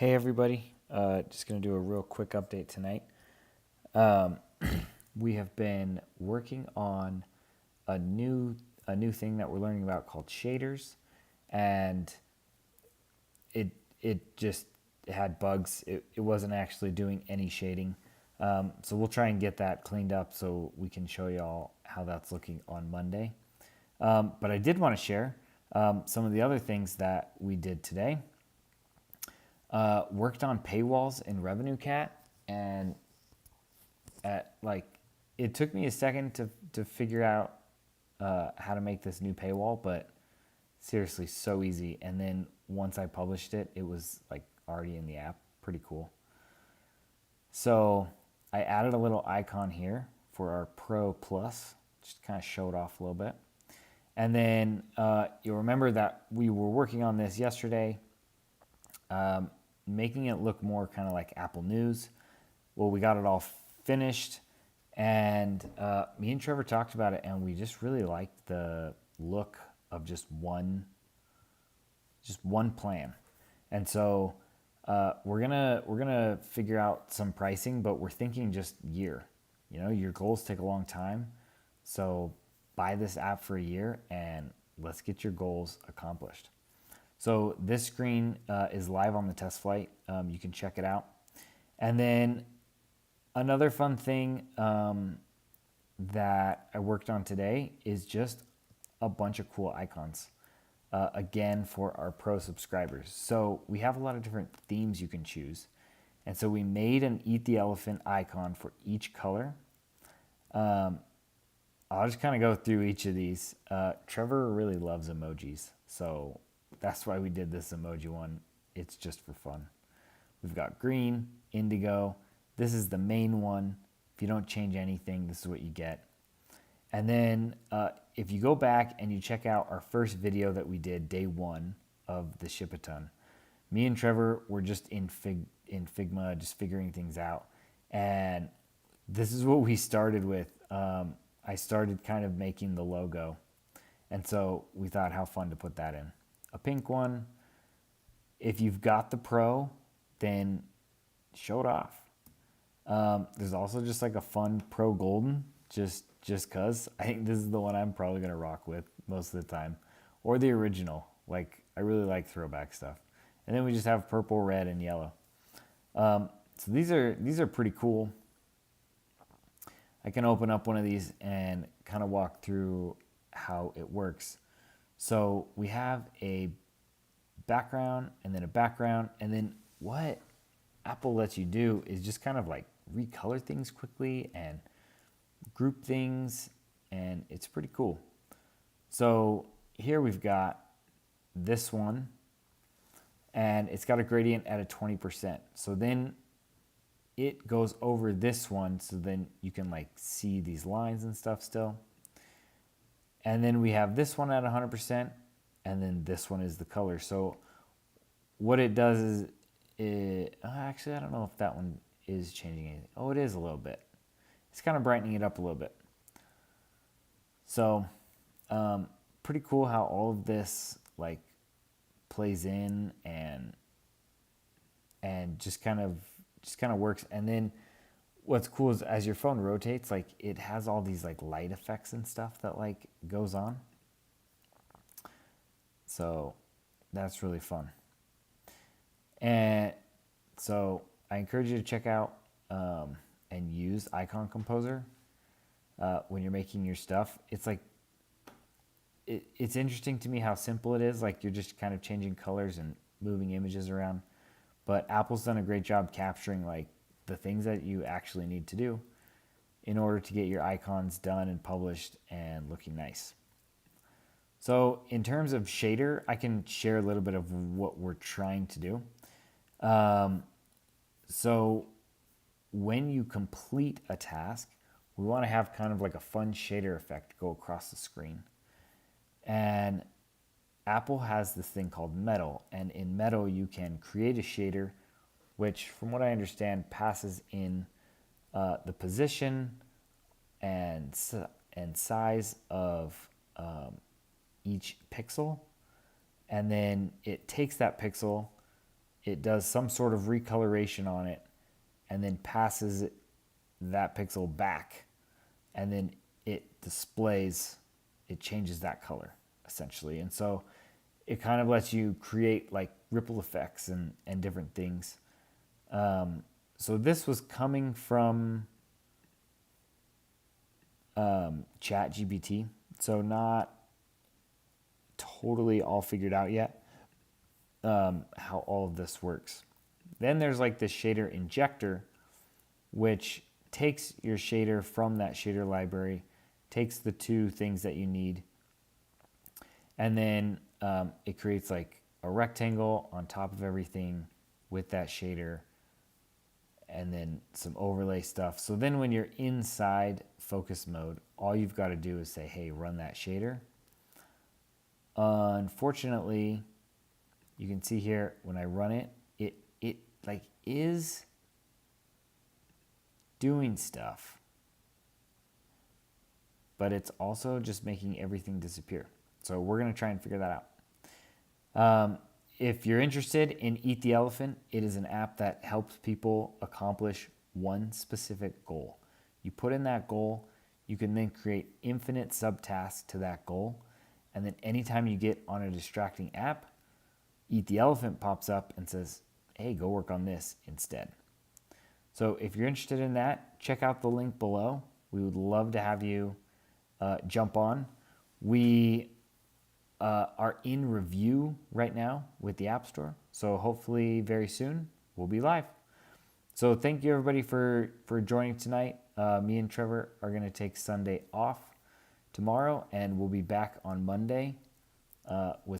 Hey everybody, just going to do a real quick update tonight. Um, we have been working on a new thing that we're learning about called shaders, and it it just had bugs. It wasn't actually doing any shading. So we'll try and get that cleaned up so we can show y'all how that's looking on Monday. But I did want to share some of the other things that we did today. Worked on paywalls in RevenueCat, and it took me a second to figure out how to make this new paywall, but seriously, so easy. And then once I published it, it was like already in the app. Pretty cool. So I added a little icon here for our Pro Plus, just kind of show it off a little bit. And then you'll remember that we were working on this yesterday, making it look more kind of like Apple News. Well, we got it all finished, and me and Trevor talked about it, and we just really liked the look of just one plan. And so we're gonna figure out some pricing, but we're thinking just year. You know, your goals take a long time, so buy this app for a year and let's get your goals accomplished. So this screen is live on the test flight. You can check it out. And then another fun thing that I worked on today is just a bunch of cool icons. Again, for our pro subscribers. So we have a lot of different themes you can choose. And so we made an Eat the Elephant icon for each color. I'll just kind of go through each of these. Trevor really loves emojis, so that's why we did this emoji one. It's just for fun. We've got green, indigo. This is the main one. If you don't change anything, this is what you get. And then if you go back and you check out our first video that we did, day one of the Shipathon, me and Trevor were just in Figma, just figuring things out. And this is what we started with. I started kind of making the logo. And so we thought how fun to put that in. A pink one. If you've got the Pro, then show it off. There's also just like a fun Pro Golden, just cause. I think this is the one I'm probably gonna rock with most of the time. Or the original. Like, I really like throwback stuff. And then we just have purple, red, and yellow. So these are pretty cool. I can open up one of these and kind of walk through how it works. So we have a background and then a background, and then what Apple lets you do is just kind of like recolor things quickly and group things, and it's pretty cool. So here we've got this one, and it's got a gradient at a 20%. So then it goes over this one, so then you can like see these lines and stuff still. And then we have this one at 100%, and then this one is the color. So what it does is, actually I don't know if that one is changing anything. Oh, it is a little bit. It's kind of brightening it up a little bit. So pretty cool how all of this like plays in and just kind of works. And then what's cool is as your phone rotates, like it has all these like light effects and stuff that like goes on. So that's really fun. And so I encourage you to check out and use Icon Composer when you're making your stuff. It's like it's interesting to me how simple it is. Like you're just kind of changing colors and moving images around. But Apple's done a great job capturing like the things that you actually need to do in order to get your icons done and published and looking nice. So in terms of shader, I can share a little bit of what we're trying to do. So when you complete a task, we want to have kind of like a fun shader effect go across the screen. And Apple has this thing called Metal, and in Metal you can create a shader which, from what I understand, passes in the position and size of each pixel, and then it takes that pixel it does some sort of recoloration on it and then passes that pixel back, and then it displays, it changes that color essentially. And so it kind of lets you create like ripple effects and different things. So this was coming from ChatGPT, so not totally all figured out yet how all of this works. Then there's like the shader injector, which takes your shader from that shader library, takes the two things that you need, and then it creates like a rectangle on top of everything with that shader, and then some overlay stuff. So then when you're inside focus mode, all you've got to do is say, hey, run that shader. Unfortunately, you can see here when I run it, it like is doing stuff, but it's also just making everything disappear. So we're going to try and figure that out. If you're interested in Eat the Elephant, it is an app that helps people accomplish one specific goal. You put in that goal, you can then create infinite subtasks to that goal, and then anytime you get on a distracting app, Eat the Elephant pops up and says, hey, go work on this instead. So if you're interested in that, check out the link below. We would love to have you jump on. We are in review right now with the App Store, so hopefully very soon we'll be live. So thank you everybody for joining tonight. Me and Trevor are going to take Sunday off tomorrow, and we'll be back on Monday with